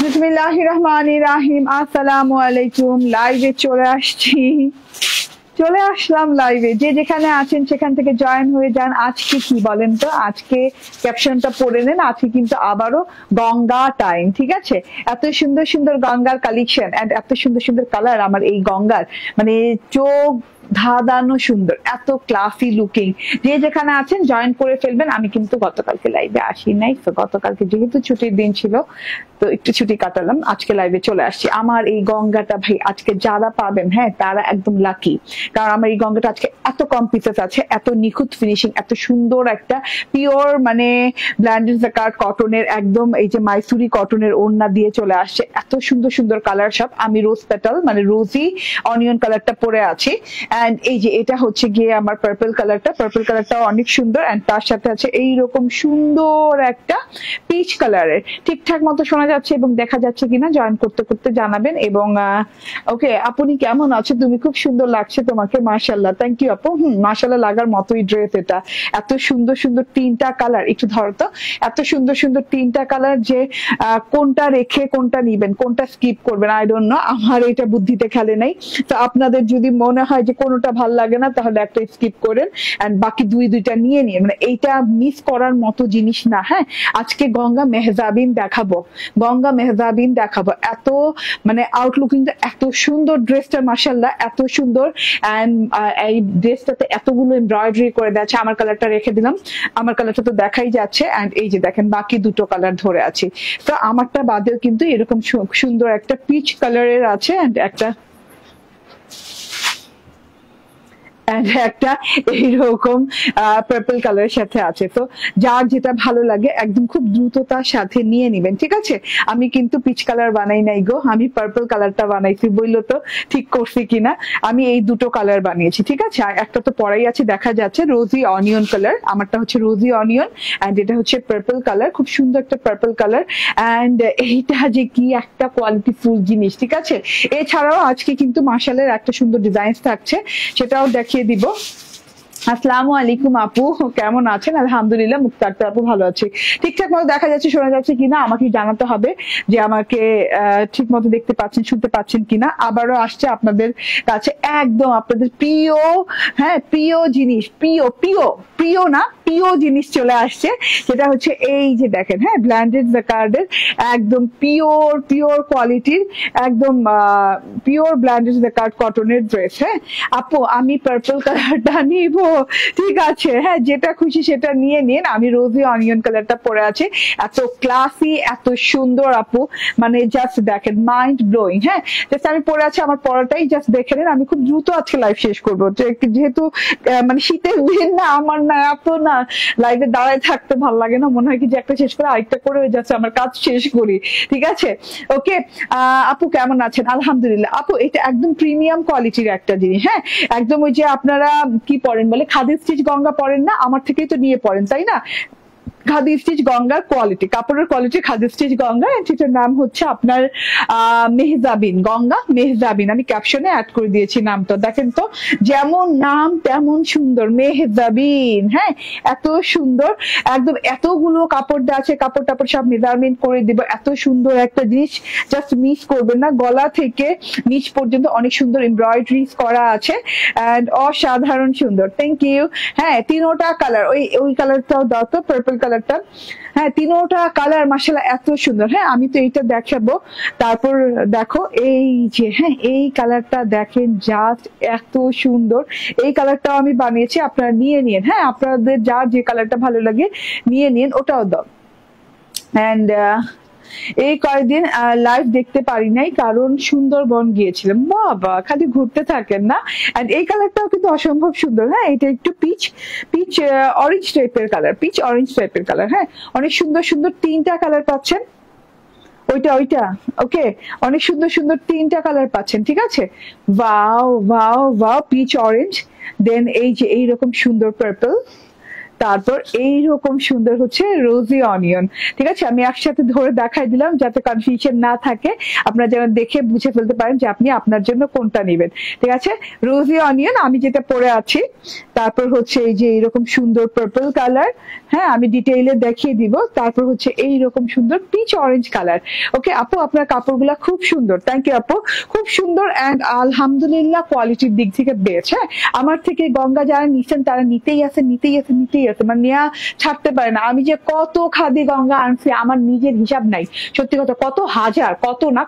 বিসমিল্লাহির রহমানির রহিম। আসসালামু আলাইকুম। লাইভে চলে আসলাম লাইভে। যে যেখানে আছেন সেখান থেকে জয়েন হয়ে যান। আজকে কি বলেন তো, আজকে ক্যাপশনটা পড়ে নেন। আজকে কিন্তু আবারও গঙ্গা টাইম, ঠিক আছে? এত সুন্দর সুন্দর গঙ্গার কালেকশন এন্ড এত সুন্দর সুন্দর কালার। আমার এই গঙ্গার মানে চোখ ধাঁধানো সুন্দর, এত ক্লাসি লুকিং। যে যেখানে আছেন জয়েন করে ফেলবেন। আমি কিন্তু গতকালকে লাইভে আসি নাই, তো গতকালকে যেহেতু ছুটির দিন ছিল তো একটু ছুটি কাটালাম, আজকে লাইভে চলে আসছি। আমার এই গঙ্গাটা ভাই আজকে যারা পাবেন, হ্যাঁ তারা একদম লাকি, কারণ আমার এই গঙ্গাটা আজকে এত কম পিসেস আছে, এত নিখুঁত ফিনিশিং, এত সুন্দর একটা পিওর মানে ব্ল্যান্ডেড জাকার্ড কটনের, একদম এই যে মাইসুরি কটনের ওড়না দিয়ে চলে আসছে। এত সুন্দর সুন্দর কালার সব। আমি রোজ পেটাল মানে রোজি অনিয়ন কালারটা পরে আছি। এন্ড এই যে এটা হচ্ছে গিয়ে আমার পার্পল কালারটা অনেক সুন্দর। এন্ড তার সাথে আছে এইরকম সুন্দর একটা পিচ কালারের। ঠিকঠাক মতো শোনা যাচ্ছে এবং দেখা যাচ্ছে কিনা জয়েন করতে করতে জানাবেন। এবং ওকে, আপনি কেমন আছো? তুমি খুব সুন্দর লাগছে তোমাকে, মাশাআল্লাহ। থ্যাংক ইউ আপু। মাশাআল্লাহ লাগার মতোই ড্রেস এটা। এত সুন্দর সুন্দর তিনটা কালার, একটু ধরো তো। এত সুন্দর সুন্দর তিনটা কালার যে কোনটা রেখে কোনটা নিবেন, কোনটা স্কিপ করবেন আই ডোন্ট নো। আমার এটা বুদ্ধিতে খেলে নাই। তো আপনাদের যদি মনে হয় যে কোনোটা ভাল লাগে না তাহলে একটা স্কিপ করেন এন্ড বাকি দুইটা নিয়ে নিন। মানে এইটা মিস করার মতো জিনিস না। হ্যাঁ, আজকে গঙ্গা মেহজাবিন দেখাবো, এত মানে আউটলুকিং এত সুন্দর ড্রেসটা, মাশাআল্লাহ এত সুন্দর। এন্ড এই ড্রেসটাতে এতগুলো এমব্রয়ডারি করে দেওয়া আছে। আমার কালারটা রেখে দিলাম, আমার কালারটা তো দেখাই যাচ্ছে। এন্ড এই যে দেখেন বাকি দুটো কালার ধরে আছি। তো আমারটা বাদেও কিন্তু এরকম সুন্দর একটা পিচ কালারের আছে এন্ড একটা এইরকম পার্পল কালারের সাথে আছে। তো যার যেটা ভালো লাগে একদম খুব দ্রুততার সাথে নিয়ে নিবেন, ঠিক আছে? আমি কিন্তু পিচ কালার বানাই নাই গো, আমি পার্পল কালারটা বানাইছি। বললো তো ঠিক করছি কিনা। আমি এই দুটো কালার বানিয়েছি, ঠিক আছে? আর একটা তো পরাই আছে, দেখা যাচ্ছে রোজি অনিয়ন কালার। আমারটা হচ্ছে রোজি অনিয়ন এন্ড এটা হচ্ছে পার্পল কালার, খুব সুন্দর একটা পার্পল কালার। এন্ড এইটা যে কি একটা কোয়ালিটি ফুল জিনিস, ঠিক আছে? এছাড়াও আজকে কিন্তু মাশাআল্লাহ একটা সুন্দর ডিজাইন থাকছে, সেটাও দেখিয়ে দিব। আসসালামু আলাইকুম আপু, কেমন আছেন? আলহামদুলিল্লাহ। মুক্তারটা আপু ভালো আছি। ঠিকঠাক মতো দেখা যাচ্ছে, শোনা যাচ্ছে কিনা আমাকে জানাতে হবে যে আমাকে ঠিক মতো দেখতে পাচ্ছেন, শুনতে পাচ্ছেন কিনা। আবারও আসছে আপনাদের কাছে একদম আপনাদের প্রিয়, হ্যাঁ প্রিয় জিনিস, প্রিয় না প্রিয় জিনিস চলে আসছে, যেটা হচ্ছে এই যে দেখেন, হ্যাঁ ব্ল্যান্ডেড জাকার্ডের একদম পিওর কোয়ালিটির, একদম পিওর ব্ল্যান্ডেড জাকার্ড কটনের ড্রেস। হ্যাঁ আপু, আমি পার্পল কালারটা নিব, ঠিক আছে? হ্যাঁ যেটা খুশি সেটা নিয়ে নিন। আমি রোজি অনিয়ন কালারটা পরে আছি, এত ক্লাসি, এত সুন্দর আপু, মানে জাস্ট দেখেন মাইন্ড ব্লোয়িং। হ্যাঁ জাস্ট আমি পরে আছি, আমার পরাটাই জাস্ট দেখে নিন। আমি খুব দ্রুত আজকে লাইভ শেষ করবো, যেহেতু মানে শীতের দিন না, আমার না এত না লাইভে দাঁড়ায় থাকতে ভালো লাগে না। মনে হয় কি যে একটা শেষ করে আরেকটা করে হয়ে যাচ্ছে, আমার কাজ শেষ করি, ঠিক আছে? ওকে আপু কেমন আছেন? আলহামদুলিল্লাহ আপু, এটা একদম প্রিমিয়াম কোয়ালিটির একটা জিনিস। হ্যাঁ একদম ওই যে আপনারা কি পরেন বলে খাদি স্টিচ গঙ্গা পরেন না, আমার থেকেই তো নিয়ে পরেন তাই না? খাদি স্টিচ গঙ্গার কোয়ালিটি, কাপড়ের কোয়ালিটি খাদি স্টিচ গঙ্গা। এটার নাম হচ্ছে আপনার মেহজাবিন, গঙ্গা মেহজাবিন। আমি ক্যাপশনে অ্যাড করে দিয়েছি নামটা, দেখেন তো যেমন নাম তেমন সুন্দর, মেহজাবিন। হ্যাঁ এত সুন্দর, একদম এতগুলো কাপড় দেওয়া আছে, কাপড় টাপড় সব মেজারমেন্ট করে দিব। এত সুন্দর একটা জিনিস, জাস্ট মিস করবেন না। গলা থেকে নিচ পর্যন্ত অনেক সুন্দর এমব্রয়ডারিজ করা আছে এন্ড অসাধারণ সুন্দর। Thank you. হ্যাঁ তিনোটা কালার, ওই কালারটাও দাও তো, পার্পল কালার। হ্যাঁ তিনোটা কালার মাশাআল্লাহ এত সুন্দর। হ্যাঁ আমি তো এইটা দেখাবো, তারপর দেখো এই যে, হ্যাঁ এই কালারটা দেখেন, জাস্ট এত সুন্দর। এই কালারটাও আমি বানিয়েছি, আপনারা নিয়ে নিন। হ্যাঁ আপনাদের যার যে কালারটা ভালো লাগে নিয়ে নিন, ওটাও দাও। এন্ড এই কয়েকদিন লাইভ দেখতে পারি নাই কারণ সুন্দরবন গিয়েছিলাম। বাবা খালি ঘুরতে থাকেন না। এন্ড এই কালারটাও কিন্তু অসম্ভব সুন্দর। হ্যাঁ এটা একটু পিচ অরেঞ্জ টাইপের কালার, হ্যাঁ অনেক সুন্দর সুন্দর তিনটা কালার পাচ্ছেন। ওইটা ওকে, অনেক সুন্দর সুন্দর তিনটা কালার পাচ্ছেন, ঠিক আছে? ওয়াও পিচ অরেঞ্জ, দেন এই যে এইরকম সুন্দর পার্পল, তারপর এইরকম সুন্দর হচ্ছে রোজি অনিয়ন, ঠিক আছে? আমি একসাথে ধরে দেখাই দিলাম যাতে কনফিউশন না থাকে, আপনারা যেন দেখে বুঝে ফেলতে পারেন যে আপনি আপনার জন্য কোনটা নেবেন, ঠিক আছে? রোজি অনিয়ন আমি যেটা পরে আছি, তারপর হচ্ছে এই যে এইরকম সুন্দর পার্পল কালার, হ্যাঁ আমি ডিটেইলে দেখিয়ে দিব। তারপর হচ্ছে এইরকম সুন্দর পিচ অরেঞ্জ কালার। ওকে আপু আপনার কাপড়গুলা খুব সুন্দর, থ্যাংক ইউ আপু, খুব সুন্দর অ্যান্ড আলহামদুলিল্লাহ কোয়ালিটির দিক থেকে বেস্ট। হ্যাঁ আমার থেকে গঙ্গা যারা নিচ্ছেন তারা নিতেই আছে মানে নেওয়া ছাড়তে পারে না। আমি যে কত খাদি গঙ্গা আনছি আমার নিজের হিসাব নাই, সত্যি কথা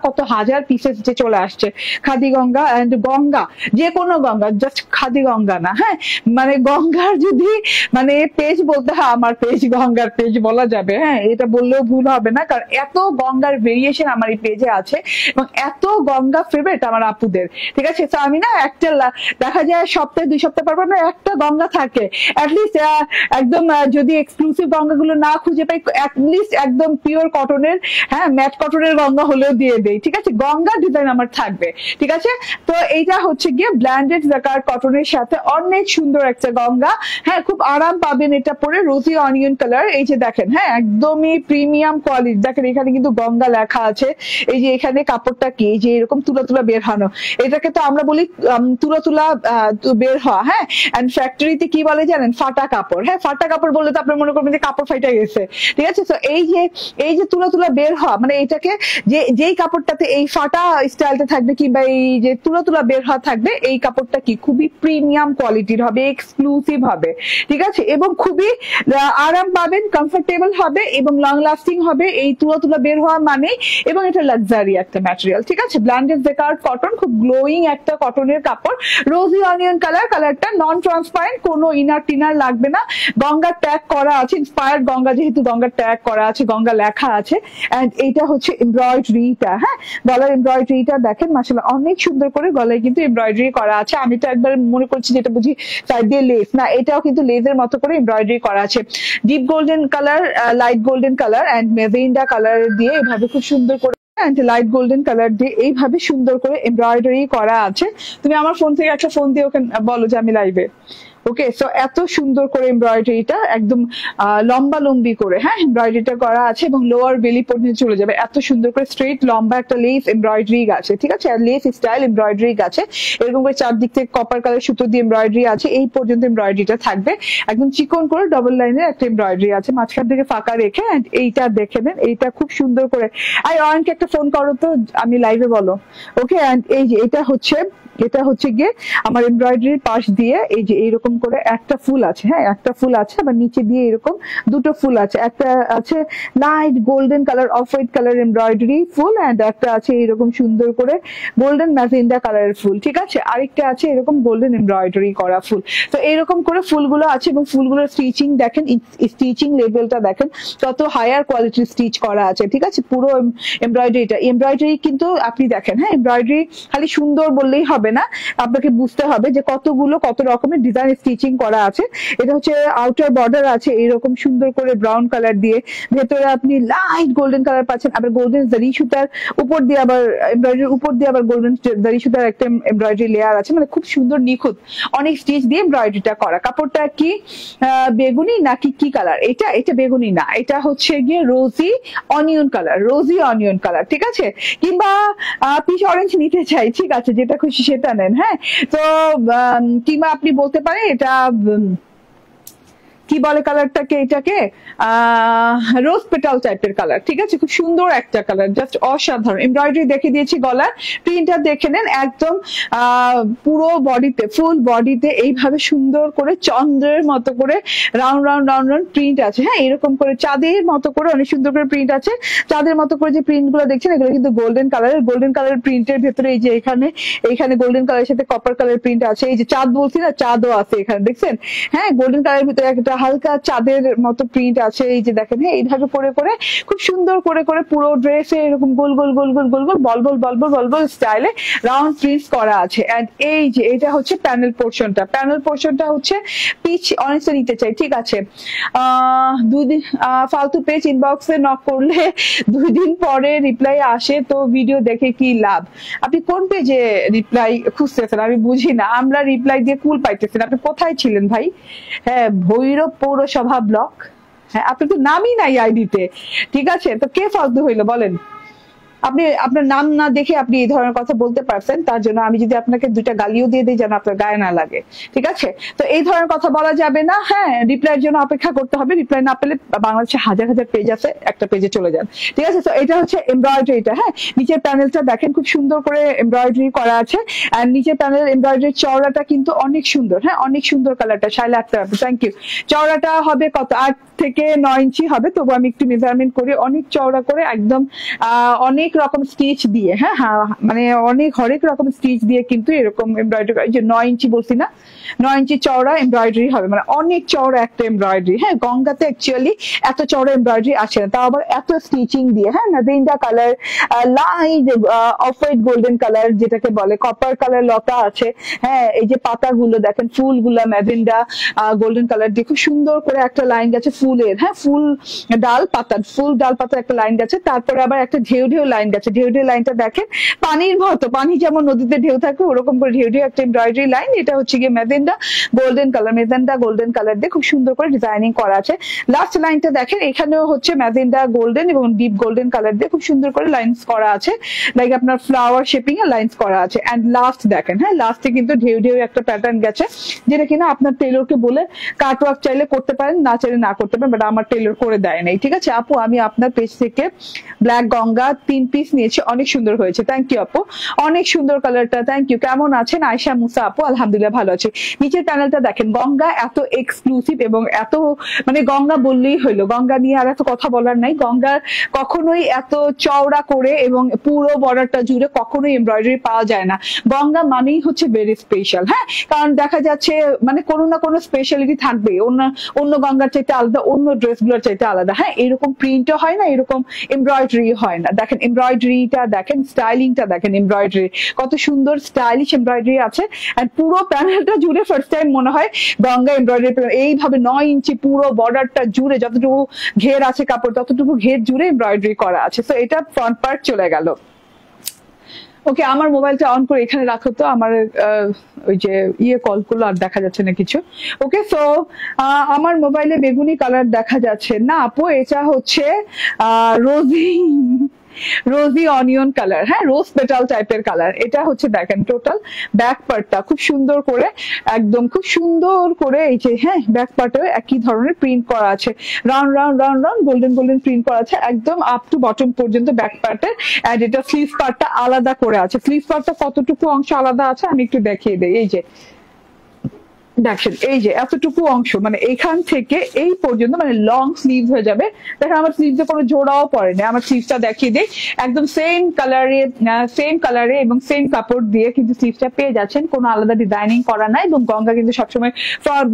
কত হাজার পিসেস যে চলে আসছে খাদি গঙ্গা। অ্যান্ড গঙ্গা যে কোনো গঙ্গা, জাস্ট খাদি গঙ্গা না, হ্যাঁ মানে গঙ্গার যদি মানে পেজ বলতে হয় আমার পেজ গঙ্গার পেজ বলা যাবে, হ্যাঁ এটা বললেও ভুল হবে না, কারণ এত গঙ্গার ভেরিয়েশন আমার এই পেজে আছে এবং এত গঙ্গা ফেভারিট আমার আপুদের। ঠিক আছে, তো আমি না একটা দেখা যায় সপ্তাহে 2 সপ্তাহ পর না একটা গঙ্গা থাকে অ্যাটলিস্ট, একদম যদি এক্সক্লুসিভ গঙ্গাগুলো না খুঁজে পাই অ্যাটলিস্ট একদম পিওর কটনের, হ্যাঁ ম্যাট কটনের গঙ্গা হলেও দিয়ে দেই। ঠিক আছে, গঙ্গা ডিজাইন আমার থাকবে। ঠিক আছে, তো এইটা হচ্ছে গিয়ে ব্ল্যান্ডেড জাকার্ড কটনের সাথে অনেক সুন্দর একটা গঙ্গা। হ্যাঁ খুব আরাম পাবেন এটা পরে, রোজি অনিয়ন কালার। এই যে দেখেন, হ্যাঁ একদমই প্রিমিয়াম কোয়ালিটি। দেখেন এখানে কিন্তু গঙ্গা লেখা আছে। এই যে এখানে কাপড়টা কি, এই যে এরকম তুলা তুলা বের হানো, এটাকে তো আমরা বলি তুলা তুলা বের হওয়া। হ্যাঁ এন্ড ফ্যাক্টরিতে কি বলে জানেন, ফাটা কাপড়। হ্যাঁ ফাটা কাপড় বললে তো আপনি মনে করবেন যে কাপড় ফাইটা গেছে। ঠিক আছে, তো এই যে তুলা তুলা বের হওয়া মানে এটাকে যেই কাপড়টাতে এই ফাটা স্টাইলটা থাকবে কিংবা এই যে তুলা তুলা বের হওয়া থাকবে, এই কাপড়টা কি খুবই প্রিমিয়াম কোয়ালিটির হবে, এক্সক্লুসিভ হবে। ঠিক আছে, এবং খুবই আরাম পাবেন, কমফোর্টেবল হবে এবং লং লাস্টিং হবে এই তুলা তুলা বের হওয়া মানে। এবং এটা লাক্সারি একটা ম্যাটেরিয়াল। ঠিক আছে, ব্ল্যান্ডেড জাকার্ড কটন, খুব গ্লোয়িং একটা কটনের কাপড়। রোজি অনিয়ন কালারটা নন ট্রান্সপারেন্ট, কোনো ইনার টিনার লাগবে না। গঙ্গার ট্যাগ করা আছে, ইন্সপায়ার্ড গঙ্গা যেহেতু গঙ্গার ট্যাগ করা আছে, গঙ্গা লেখা আছে। এন্ড এইটা হচ্ছে এমব্রয়ডারিটা, হ্যাঁ গলার এমব্রয়ডারিটা দেখেন মাশাআল্লাহ অনেক সুন্দর করে গলায় কিন্তু এমব্রয়ডারি করা আছে। আমি তো একবার মনে করছি যেটা বুঝি সাইড দিয়ে লেস, না এটাও কিন্তু লেসের মতো করে এমব্রয়ডারি করা আছে। Deep golden colour, light golden colour and magenta colour দিয়ে এভাবে খুব সুন্দর করে, লাইট গোল্ডেন কালার দিয়ে এইভাবে সুন্দর করে এমব্রয়ডারি করা আছে। তুমি আমার ফোন থেকে একটা ফোন দিয়ে ওকে বলো যে আমি লাইভে। ওকে, সো এত সুন্দর করে এমব্রয়ডারিটা একদম লম্বা লম্বি করে, হ্যাঁ এমব্রয়ডারিটা করা আছে এবং লোয়ার বেলি পর্যন্ত চলে যাবে। এত সুন্দর করে স্ট্রেট লম্বা একটা লেস এমব্রয়ডারি আছে। ঠিক আছে, আর লেস স্টাইল এমব্রয়ডারি আছে, এরকম করে চারদিক থেকে কপার কালার সুতো দিয়ে এমব্রয়ডারি আছে। এই পর্যন্ত এমব্রয়ডারিটা থাকবে একদম চিকন করে ডবল লাইনের একটা এমব্রয়ডারি আছে, মাঝখান থেকে ফাঁকা রেখে। এইটা দেখে নেন, এইটা খুব সুন্দর করে। অয়নকে একটা ফোন করো তো, আমি লাইভে বলো। ওকে, এই যে এটা হচ্ছে গিয়ে আমার এমব্রয়ডারির পাশ দিয়ে এই যে এইরকম করে একটা ফুল আছে, হ্যাঁ একটা ফুল আছে, আবার নিচে দিয়ে এরকম দুটো ফুল আছে। একটা আছে light golden colour, off white colour embroidery ফুল, এন্ড একটা আছে এরকম সুন্দর করে গোল্ডেন ম্যাজেন্ডা কালারের ফুল। ঠিক আছে, আরেকটা আছে এরকম গোল্ডেন এমব্রয়ডারি করা ফুল। তো এইরকম করে ফুলগুলো আছে এবং ফুলগুলোর স্টিচিং দেখেন, স্টিচিং লেভেলটা দেখেন কত হায়ার কোয়ালিটির স্টিচ করা আছে। ঠিক আছে, পুরো এমব্রয়ডারি কিন্তু আপনি দেখেন, হ্যাঁ এমব্রয়ডারি খালি সুন্দর বললেই হবে না, আপনাকে বুঝতে হবে যে কত রকমের ডিজাইন স্টিচিং করা আছে। এটা হচ্ছে আউটার বর্ডার আছে এরকম সুন্দর করে ব্রাউন কালার দিয়ে, ভেতরে আপনি লাইট গোল্ডেন কালার পাচ্ছেন, আবার গোল্ডেন জারি সুতার উপর দিয়ে আবার এমব্রয়ডারির উপর দিয়ে আবার গোল্ডেন জারি সুতার একটা এমব্রয়ডারি লেয়ার আছে, মানে খুব সুন্দর নিখুঁত অনেক স্টিচ দিয়ে এমব্রয়ডারিটা করা। কাপড়টা কি বেগুনি নাকি কি কালার? এটা বেগুনি না, এটা হচ্ছে গিয়ে রোজি অনিয়ন কালার। ঠিক আছে, কিংবা পিচ অরেঞ্জ নিতে চাই, ঠিক আছে যেটা খুশি সেটা নেন। হ্যাঁ, তো কিংবা আপনি বলতে পারেন এটা কি বলে কালারটাকে, এটাকে রোজ পেটাল টাইপের কালার। ঠিক আছে, খুব সুন্দর একটা কালার, জাস্ট অসাধারণ। এমব্রয়ডারি দেখে দিয়েছি, গলার প্রিন্টটা দেখে নেন, একদম পুরো বডিতে ফুল বডিতে এইভাবে সুন্দর করে চন্দ্রের মতো করে রাউন্ড প্রিন্ট আছে। হ্যাঁ, এরকম করে চাঁদের মতো করে অনেক সুন্দর করে প্রিন্ট আছে। চাঁদের মতো করে যে প্রিন্ট গুলো দেখছেন এগুলো কিন্তু গোল্ডেন কালারের প্রিন্টের ভেতরে এই যে এইখানে গোল্ডেন কালারের সাথে কপার কালার প্রিন্ট আছে। এই যে চাঁদ বলছি না, চাঁদও আছে এখানে, দেখছেন? হ্যাঁ, গোল্ডেন কালারের ভিতরে একটা হালকা চাঁদের মতো প্রিন্ট আছে। এই যে দেখেন, হ্যাঁ এইভাবে করে খুব সুন্দর করে পুরো ড্রেসে এরকম গোল বল স্টাইলে রাউন্ড প্রিন্টস করা আছে। এন্ড এই যে এটা হচ্ছে প্যানেল পোর্শনটা হচ্ছে পিচ অনেকটা নিতে চাই। ঠিক আছে, 2 দিন ফালতু পেজ ইনবক্সে নক করলে 2 দিন পরে রিপ্লাই আসে, তো ভিডিও দেখে কি লাভ? আপনি কোন পেজে রিপ্লাই খুঁজতেছেন আমি বুঝি না, আমরা রিপ্লাই দিয়ে কুল পাইতেছেন। আপনি কোথায় ছিলেন ভাই? হ্যাঁ, ভৈরব পৌরসভা ব্লক। হ্যাঁ, আপনি তো নামই নাই আইডিতে। ঠিক আছে, তো কে ফালতু হইলো বলেন? আপনি আপনার নাম না দেখে আপনি এই ধরনের কথা বলতে পারছেন, তার জন্য আমি যদি আপনাকে দুইটা গালিও দিয়ে দিই যেন আপনার গায়ে না লাগে, ঠিক আছে? তো এই ধরনের কথা বলা যাবে না। হ্যাঁ, রিপ্লাইয়ের জন্য অপেক্ষা করতে হবে। রিপ্লাই না পেলে বাংলাদেশে হাজার হাজার পেজ আছে, একটা পেজে চলে যান, ঠিক আছে? তো এটা হচ্ছে এমব্রয়ডারিটা। হ্যাঁ, নিচের প্যানেলটা দেখেন খুব সুন্দর করে এমব্রয়ডারি করা আছে, আর নিচের প্যানেল এমব্রয়ডারির চওড়াটা কিন্তু অনেক সুন্দর। হ্যাঁ, অনেক সুন্দর কালারটা। শাইলা আক্তার আপু, থ্যাংক ইউ। চওড়াটা হবে কত? 8 থেকে 9 ইঞ্চি হবে, তবু আমি একটু মেজারমেন্ট করি। অনেক চওড়া করে একদম অনেক রকম স্টিচ দিয়ে, হ্যাঁ হ্যাঁ, মানে হরেক রকম স্টিচ দিয়ে কিন্তু এরকম এমব্রয়ডারি, যে 9 ইঞ্চি বলছি না, 9 ইঞ্চি চওড়া এমব্রয়ডারি হবে, মানে অনেক চওড়া একটা এমব্রয়ডারি। হ্যাঁ, গঙ্গাতে অ্যাকচুয়ালি এত চওড়া এমব্রয়ডারি আসে না, তাও আবার এত স্টিচিং দিয়ে। হ্যাঁ, magenta colour, light off white golden colour যেটাকে বলে, কপার কালার লতা আছে। হ্যাঁ, এই যে পাতাগুলো দেখেন, ফুলগুলা ম্যাজেন্ডা গোল্ডেন কালার দিয়ে খুব সুন্দর করে একটা লাইন গেছে ফুলের। হ্যাঁ, ফুল ডাল পাতার, ফুল ডাল পাতার একটা লাইন গেছে, তারপরে আবার একটা ঢেউ ঢেউ লাইন গেছে। ঢেউ ঢেউ লাইনটা দেখেন পানির মতো, পানি যেমন নদীতে ঢেউ থাকে ওরকম করে ঢেউ ঢেউ একটা এমব্রয়ডারি লাইন। এটা হচ্ছে গিয়ে magenta golden colour, magenta golden colour দিয়ে খুব সুন্দর করে ডিজাইনিং করা আছে। লাস্ট লাইনটা দেখেন, এখানেও হচ্ছে মেজেন্ডা গোল্ডেন এবং ডিপ গোল্ডেন কালার দিয়ে খুব সুন্দর করে লাইনস করা আছে, লাইক আপনার ফ্লাওয়ার শেপিং এ লাইনস করা আছে। এন্ড লাস্ট দেখেন, হ্যাঁ লাস্টে কিন্তু ঢেউ ঢেউ একটা প্যাটার্ন গেছে, যেটা কিনা আপনার টেলরকে বলে কাটওয়ার্ক চাইলে করতে পারেন, না চাইলে না করতে পারেন, বাট আমার টেলর করে দেয় নাই, ঠিক আছে? আপু আমি আপনার পেজ থেকে ব্ল্যাক গঙ্গা 3 পিস নিয়েছি, অনেক সুন্দর হয়েছে। থ্যাংক ইউ আপু, অনেক সুন্দর কালারটা, থ্যাংক ইউ। কেমন আছেন আয়শা মুসা আপু? আলহামদুলিল্লাহ ভালো আছি। নিচের প্যানেলটা দেখেন, গঙ্গা এত এক্সক্লুসিভ এবং এত মানে গঙ্গা বললেই হইলো, গঙ্গা নিয়ে আর এত কথা বলার নাই। গঙ্গার কখনোই এত চওড়া করে এবং পুরো বর্ডারটা জুড়ে কখনোই এমব্রয়ডারি পাওয়া যায় না। গঙ্গা মানেই হচ্ছে ভেরি স্পেশাল। হ্যাঁ, কারণ দেখা যাচ্ছে মানে কোনো না কোনো স্পেশালিটি থাকবে, অন্য গঙ্গার চাইতে আলাদা, অন্য ড্রেসগুলোর চাইতে আলাদা। হ্যাঁ, এরকম প্রিন্টও হয় না, এরকম এমব্রয়ডারি হয় না। দেখেন এমব্রয়ডারিটা দেখেন, স্টাইলিংটা দেখেন, এমব্রয়ডারি কত সুন্দর স্টাইলিশ এমব্রয়ডারি আছে। এন্ড পুরো প্যানেলটা জুড়ে ফার্স্ট টাইম মনে হয় গঙ্গা এমব্রয়ডারি এইভাবে 9 ইঞ্চি পুরো বর্ডারটা জুড়ে যতটুকু ঘের আছে কাপড়, ততটুকু ঘের জুড়ে এমব্রয়ডারি করা আছে। তো এটা ফ্রন্ট পার্ট চলে গেল। ওকে, আমার মোবাইলটা অন করে এখানে রাখো তো, আমার ওই যে কলগুলো আর দেখা যাচ্ছে না কিছু। ওকে, সো আমার মোবাইলে বেগুনি কালার দেখা যাচ্ছে না আপু, এটা হচ্ছে রোজি অনিয়ন কালার। হ্যাঁ, রোজ পেটাল টাইপের কালার। এটা হচ্ছে দেখেন টোটাল ব্যাক পার্টটা খুব সুন্দর করে, একদম খুব সুন্দর করে এই যে, হ্যাঁ ব্যাক পার্টে একই ধরনের প্রিন্ট করা আছে, round round round round golden golden print করা আছে একদম আপ টু বটম পর্যন্ত ব্যাক পার্টের। এন্ড এটা স্লিভ পার্টটা আলাদা করে আছে। স্লিভ পার্টটা কতটুকু অংশ আলাদা আছে আমি একটু দেখিয়ে দিই। এই যে দেখেন, এই যে এতটুকু অংশ, মানে এইখান থেকে এই পর্যন্ত মানে লং স্লিভ হয়ে যাবে। দেখেন আমার স্লিভে কোনো জোড়াও পড়ে না। আমার স্লিভটা দেখিয়ে দিই, একদম সেম কালারে এবং সেম কাপড় দিয়ে কিন্তু স্লিভটা পেয়ে যাচ্ছেন, কোনো আলাদা ডিজাইনিং করা নাই। এবং গঙ্গা কিন্তু সবসময়,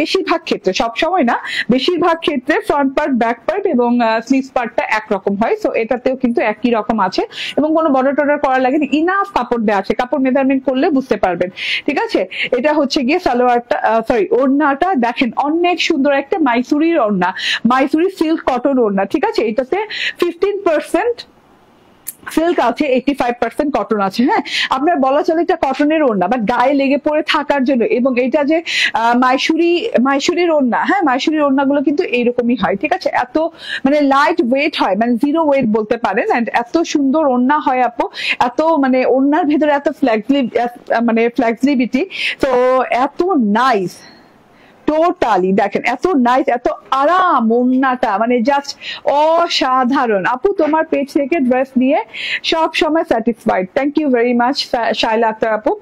বেশিরভাগ ক্ষেত্রে, সবসময় না, বেশিরভাগ ক্ষেত্রে ফ্রন্ট পার্ট, ব্যাক পার্ট এবং স্লিভ পার্টটা একরকম হয়। সো এটাতেও কিন্তু একই রকম আছে এবং কোনো বর্ডার টর্ডার করা লাগেনি, ইনাফ কাপড় দেওয়া আছে। কাপড় মেজারমেন্ট করলে বুঝতে পারবেন, ঠিক আছে? এটা হচ্ছে গিয়ে সালোয়ারটা, ওড়নাটা দেখেন অনেক সুন্দর একটা মাইসুরির ওড়না, মাইসুরি সিল্ক কটন ওড়না, ঠিক আছে? এটাতে 15% সিল্ক আছে, 85% কটন আছে। হ্যাঁ, আপনার বলা চলে এটা কটনের ওড়না, বাট গায়ে লেগে পড়ে থাকার জন্য। এবং এটা যে মাইসুরির ওড়না, হ্যাঁ মাইসুরির ওড়নাগুলো কিন্তু এইরকমই হয়, ঠিক আছে? এত মানে লাইট ওয়েট হয়, মানে 0 ওয়েট বলতে পারেন। এন্ড এত সুন্দর ওড়না হয় আপু, এত মানে ওড়নার ভেতরে এত ফ্লেক্সিবিলিটি, তো এত নাইস, টোটালি দেখেন এত নাইস, এত আরাম ওড়নাটা, মানে জাস্ট অসাধারণ। আপু তোমার পেজ থেকে ড্রেস নিয়ে সব সময় satisfied, thank you very much Shaila Akter আপু।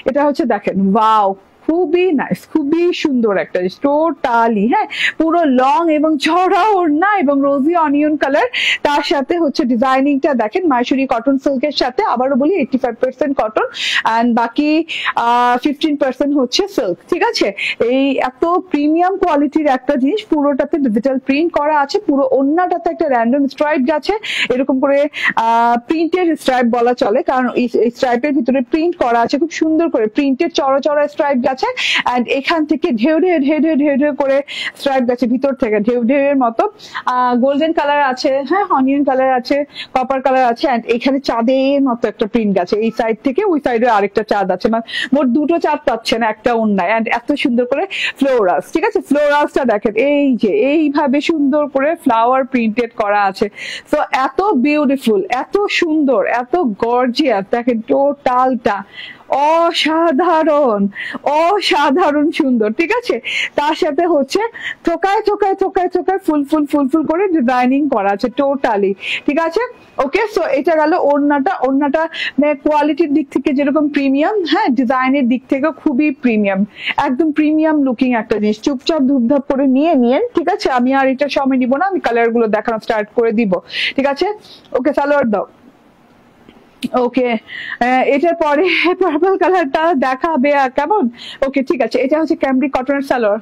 এটা হচ্ছে দেখেন, ওয়াও, খুবই নাইস, খুবই সুন্দর একটা টোটালি। হ্যাঁ, পুরো লং এবং চড়া ওড়না এবং রোজি অনিয়ন কালার, তার সাথে হচ্ছে ডিজাইনিংটা দেখেন মাইসুরি কটন সিল্কের সাথে, আবারও বলি 85% কটন অ্যান্ড বাকি 15% হচ্ছে সিল্ক, ঠিক আছে? এই এত প্রিমিয়াম কোয়ালিটির একটা জিনিস, পুরোটাতে ডিজিটাল প্রিন্ট করা আছে, পুরো ওড়নাটাতে একটা র্যান্ডম স্ট্রাইপ গেছে, এরকম করে প্রিন্টের স্ট্রাইপ বলা চলে, কারণ এই স্ট্রাইপের ভিতরে প্রিন্ট করা আছে খুব সুন্দর করে, প্রিন্টের চড়া চড়া স্ট্রাইপ গেছে। আছে। এন্ড এখান থেকে ঢেউ ঢেউ ঢেউ ঢেউ ঢেউ ঢেউ করে স্ট্রাইপ গেছে ভিতর থেকে ঢেউ ঢেউ এর মতো। গোল্ডেন কালার আছে, হ্যাঁ অনিয়ন কালার আছে, কপার কালার আছে, এন্ড এখানে চাঁদের মতো একটা প্রিন্ট গেছে এই সাইড থেকে ওই সাইডে আরেকটা চাঁদ আছে, মানে মোট দুটো চাঁদ পাচ্ছেন একটা অন্যায়। এন্ড এত সুন্দর করে ফ্লোরাস, ঠিক আছে ফ্লোরাসটা দেখেন এই যে এইভাবে সুন্দর করে ফ্লাওয়ার প্রিন্টেড করা আছে। তো এত বিউটিফুল, এত সুন্দর, এত গর্জিয়াস, দেখেন টোটালটা অসাধারণ, অসাধারণ সুন্দর, ঠিক আছে। তার সাথে হচ্ছে থোকায় থোকায় থোকায় থোকায় ফুল ফুল ফুল ফুল করে ডিজাইনিং করা আছে টোটালি, ঠিক আছে। ওকে, সো এটা গেল ওড়নাটা। ওড়নাটা কোয়ালিটির দিক থেকে যেরকম প্রিমিয়াম, হ্যাঁ ডিজাইনের দিক থেকে খুবই প্রিমিয়াম, একদম প্রিমিয়াম লুকিং একটা জিনিস। চুপচাপ ধুপধাপ করে নিয়ে নিয়েন, ঠিক আছে। আমি আর এটা সময় নিব না, আমি কালার গুলো দেখানো স্টার্ট করে দিব, ঠিক আছে। ওকে, সালোয়ার দাও। ওকে, এটার পরে পার্পল কালারটা দেখাবে কেমন? ওকে ঠিক আছে, এটা হচ্ছে ক্যামব্রিক কটনের সালোয়ার।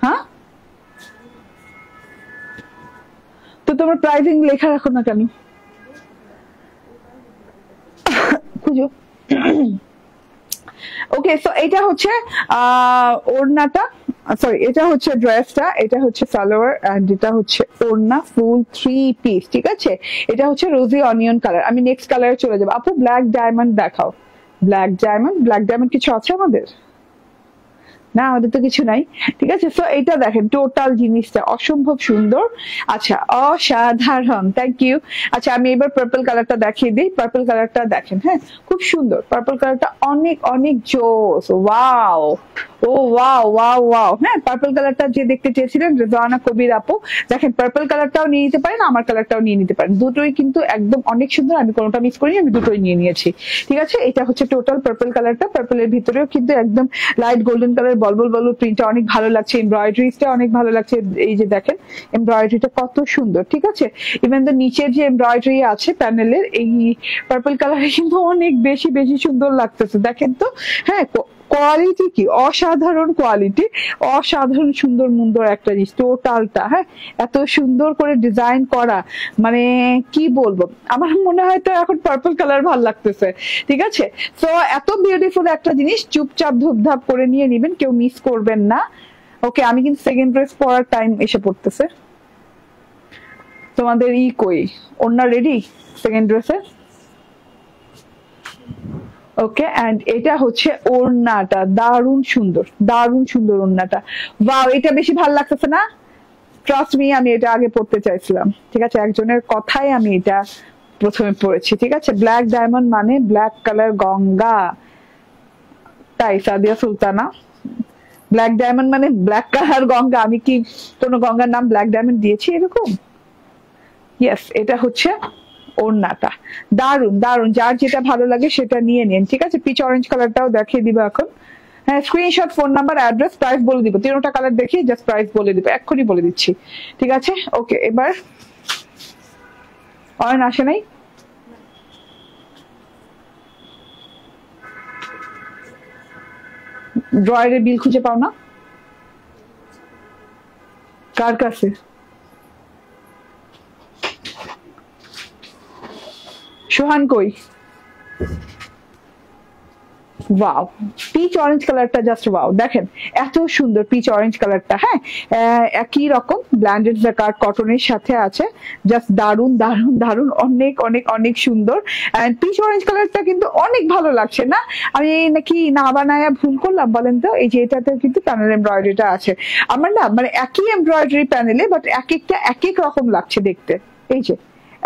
হ্যাঁ, তো তোমার প্রাইসিং লেখা রাখো না কেন? খুঁজো। ওকে, সো এটা হচ্ছে ওড়নাটা, সরি এটা হচ্ছে ড্রেসটা, এটা হচ্ছে সালোয়ার, এন্ড এটা হচ্ছে ওড়না ফুল 3 পিস, ঠিক আছে। এটা হচ্ছে রোজি অনিয়ন কালার। আমি নেক্সট কালারে চলে যাবো। আপু ব্ল্যাক ডায়মন্ড দেখাও। ব্ল্যাক ডায়মন্ড, ব্ল্যাক ডায়মন্ড কিছু আছে আমাদের? না, আমাদের তো কিছু নাই, ঠিক আছে। সো এটা দেখেন টোটাল জিনিসটা অসম্ভব সুন্দর, আচ্ছা অসাধারণ, থ্যাংক ইউ। আচ্ছা আমি এবার পার্পল কালারটা দেখিয়ে দিই। পার্পল কালারটা দেখেন, হ্যাঁ খুব সুন্দর, পার্পল কালারটা অনেক অনেক জোস, ওয়াও, ও ওয়াও ওয়াও ওয়াও। হ্যাঁ, পার্পল কালারটা যে দেখতে চেয়েছিলেন রেজওয়ানা কবির আপু, দেখেন পার্পল কালারটাও নিয়ে নিতে পারেন, আমার কালারটাও নিয়ে নিতে পারেন, দুটোই কিন্তু একদম অনেক সুন্দর। আমি কোনোটা মিস করিনি, আমি দুটোই নিয়ে নিয়েছি, ঠিক আছে। এটা হচ্ছে টোটাল পার্পল কালারটা। পার্পলের ভিতরেও কিন্তু একদম লাইট গোল্ডেন কালার বলবল বলবল প্রিন্টটা অনেক ভালো লাগছে, এমব্রয়ডারিটা অনেক ভালো লাগছে। এই যে দেখেন এমব্রয়ডারিটা কত সুন্দর, ঠিক আছে। ইভেন তো নিচের যে এমব্রয়ডারি আছে প্যানেলের এই পার্পল কালারে কিন্তু অনেক বেশি বেশি সুন্দর লাগতেছে, দেখেন তো। হ্যাঁ, কোয়ালিটি কি অসাধারণ, কোয়ালিটি অসাধারণ, সুন্দর মুন্দর একটা জিনিস টোটালটা। হ্যাঁ, এত সুন্দর করে ডিজাইন করা, মানে কি বলবো, আমার মনে হয় তো এখন পার্পল কালার ভাল লাগতেছে, ঠিক আছে। তো এত বিউটিফুল একটা জিনিস চুপচাপ ধুপধাপ করে নিয়ে নিবেন, কেউ মিস করবেন না। ওকে, আমি কিন্তু সেকেন্ড ড্রেস পরার টাইম এসে পড়তেছে। তোমাদের কই, ওড়না রেডি সেকেন্ড ড্রেসের? ওকে, এন্ড এটা হচ্ছে ওড়নাটা, দারুণ সুন্দর, দারুণ সুন্দর ওড়নাটা। ওয়াও, এটা বেশি ভালো লাগতেছে না? ট্রাস্ট মি, আমি এটা আগে পড়তে চাইছিলাম, ঠিক আছে। একজনের কথাই আমি এটা প্রথমে পড়েছি, ঠিক আছে। ব্ল্যাক ডায়মন্ড মানে ব্ল্যাক কালার গঙ্গা, তাই সাদিয়া সুলতানা, ব্ল্যাক ডায়মন্ড মানে ব্ল্যাক কালার গঙ্গা। আমি কি কোনো গঙ্গার নাম ব্ল্যাক ডায়মন্ড দিয়েছি এরকম? ইয়েস, এটা হচ্ছে ওড়নাটা, দারুন দারুন, যার যেটা ভালো লাগে সেটা নিয়ে নিন, ঠিক আছে। পিচ অরেঞ্জ কালারটাও দেখিয়ে দিব এখন। হ্যাঁ, screenshot, phone number, address, price বলে দিব, তিনটা কালার দেখিয়ে জাস্ট প্রাইস বলে দিব, এক্ষুনি বলে দিচ্ছি, ঠিক আছে। ওকে, এবার অয়ন আসে নাই? ড্রয়ারের বিল খুঁজে পাও না? কার কাছে? সোহান কই? ওয়াও, পিচ অরেঞ্জ কালারটা জাস্ট ওয়াও, দেখেন এত সুন্দর পিচ অরেঞ্জ কালারটা। হ্যাঁ, একই রকম ব্ল্যান্ডেড জাকার্ড কটনের সাথে আছে, জাস্ট দারুন দারুন দারুন, অনেক অনেক অনেক সুন্দর। এন্ড পিচ অরেঞ্জ কালারটা কিন্তু অনেক ভালো লাগছে না? আমি নাকি না বানায়া ভুল করলাম বলেন তো? এই যে এটাতে কিন্তু প্যানেল এমব্রয়ডারিটা আছে, আমার না মানে একই এমব্রয়ডারি প্যানেলে বাট এক একটা এক এক রকম লাগছে দেখতে। এই যে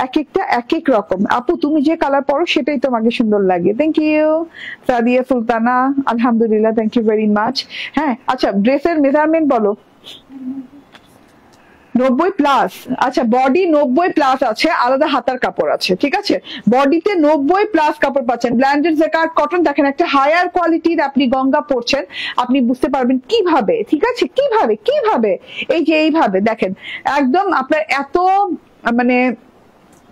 এক একটা এক এক রকম। আপু তুমি যে কালার পরো সেটাই তোমাকে সুন্দর লাগে। থ্যাংক ইউ সাদিয়া সুলতানা, আলহামদুলিল্লাহ, থ্যাংক ইউ ভেরি মাচ। হ্যাঁ, আচ্ছা ড্রেসের মেজারমেন্ট বলো। 90+, আচ্ছা বডি 90+ আছে, আলাদা হাতার কাপড় আছে, ঠিক আছে। বডিতে 90+ কাপড় পাচ্ছেন, ব্ল্যান্ডেড জাকার্ড কটন। দেখেন একটা হায়ার কোয়ালিটির আপনি গঙ্গা পরছেন, আপনি বুঝতে পারবেন কিভাবে, ঠিক আছে, কিভাবে কিভাবে এই যে এইভাবে দেখেন একদম আপনার এত মানে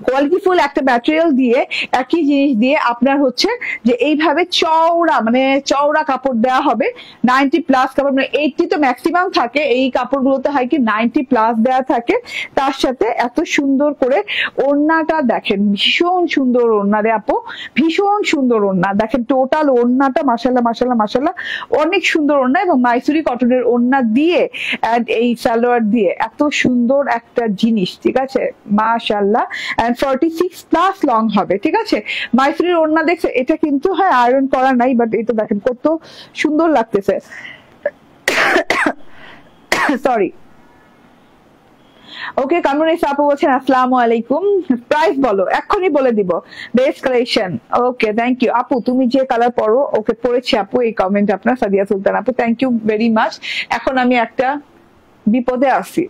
কোয়ালিটিফুল একটা ম্যাটেরিয়াল দিয়ে একই জিনিস দিয়ে আপনার হচ্ছে যে এইভাবে চওড়া মানে চওড়া কাপড় দেওয়া হবে 90+ কাপড়, মানে 80 তো ম্যাক্সিমাম থাকে, এই কাপড়গুলোতে হয় কি 90+ দেওয়া থাকে। তার সাথে এত সুন্দর করে ওড়নাটা দেখেন, ভীষণ সুন্দর ওড়না রে আপু, ভীষণ সুন্দর ওড়না দেখেন, টোটাল ওড়নাটা মাশাআল্লাহ মাশাআল্লাহ মাশাআল্লাহ অনেক সুন্দর ওড়না, এবং মাইসুরি কটনের ওড়না দিয়ে এন্ড এই সালোয়ার দিয়ে এত সুন্দর একটা জিনিস, ঠিক আছে মাশাআল্লাহ। 46+ লং হবে, ঠিক আছে। মাইসুরির ওড়না দেখছে, এটা কিন্তু হ্যাঁ আয়রন করা নাই, বাট এটা দেখেন কত সুন্দর লাগতেছে। সরি। ওকে, কামরুনিস আপু বলছেন আসসালামু আলাইকুম, প্রাইস বলো, এক্ষুনি বলে দিব। Best collection, okay thank you আপু, তুমি যে কালার পরো, ওকে পড়েছি আপু, এই কমেন্ট আপনার সাদিয়া সুলতান আপু, থ্যাংক ইউ ভেরি মাচ। এখন আমি একটা বিপদে আছি,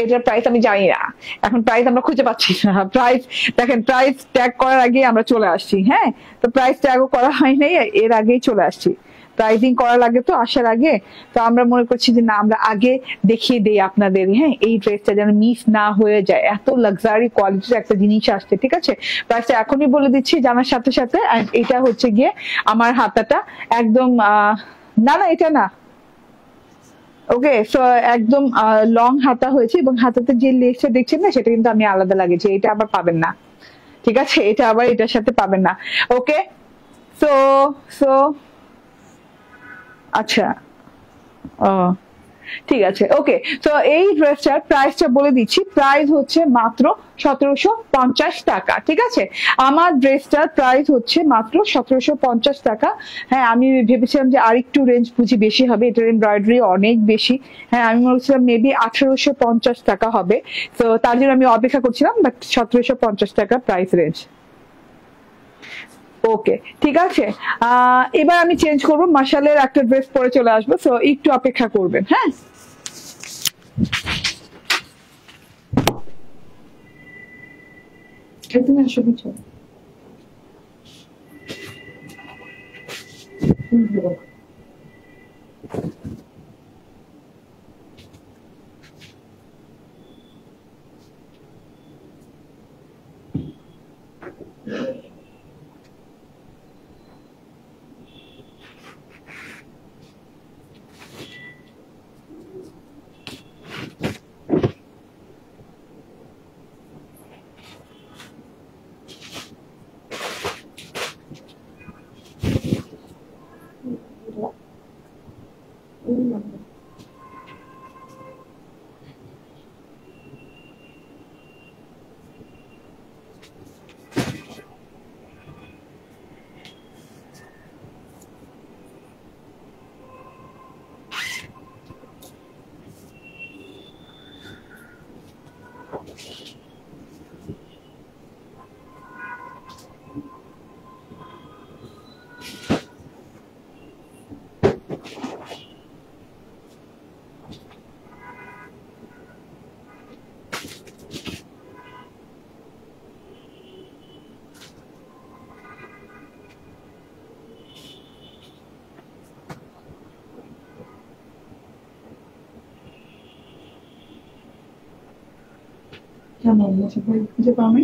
এটার প্রাইস আমি জানি না, এখন প্রাইস আমরা খুঁজে পাচ্ছি না। প্রাইস দেখেন, প্রাইস ট্যাগ করার আগে আমরা চলে আসছি, হ্যাঁ তো প্রাইস ট্যাগও করা হয় নাই, এর আগেই চলে আসছি, প্রাইজিং করা লাগে তো আসার আগে, তো আমরা মনে করছি যে না আমরা আগে দেখিয়ে দেই আপনাদের, হ্যাঁ এই ড্রেসটা যেন মিস না হয়ে যায়, এত লাক্সারি কোয়ালিটির একটা জিনিস আসছে, ঠিক আছে। প্রাইসটা এখনই বলে দিচ্ছি জানার সাথে সাথে। এটা হচ্ছে গিয়ে আমার হাতাটা একদম না না এটা না, ওকে সো একদম লং হাতা হয়েছে, এবং হাতাতে যে লেসটা দেখছেন না সেটা কিন্তু আমি আলাদা লাগিয়েছি, এটা আবার পাবেন না, ঠিক আছে, এটা আবার এটার সাথে পাবেন না। ওকে সো সো আচ্ছা ও ঠিক আছে, ওকে তো এই ড্রেসটার প্রাইসটা বলে দিচ্ছি, প্রাইস হচ্ছে মাত্র 1750 টাকা, ঠিক আছে। আমার ড্রেসটার প্রাইস হচ্ছে মাত্র 1750 টাকা। হ্যাঁ আমি ভেবেছিলাম যে আরেকটু রেঞ্জ বুঝি বেশি হবে, এটার এমব্রয়ডারি অনেক বেশি, হ্যাঁ আমি বলছিলাম মেবি 1850 টাকা হবে, তো তার জন্য আমি অপেক্ষা করছিলাম, বাট 1750 টাকা প্রাইস রেঞ্জ। ওকে ঠিক আছে, এবার আমি চেঞ্জ করবো, মাশালের একটা ড্রেস পরে চলে আসবো, সো একটু অপেক্ষা করবেন, হ্যাঁ। তুমি আসো পিছনে। কেমন সবাই খুঁজে পাওনি?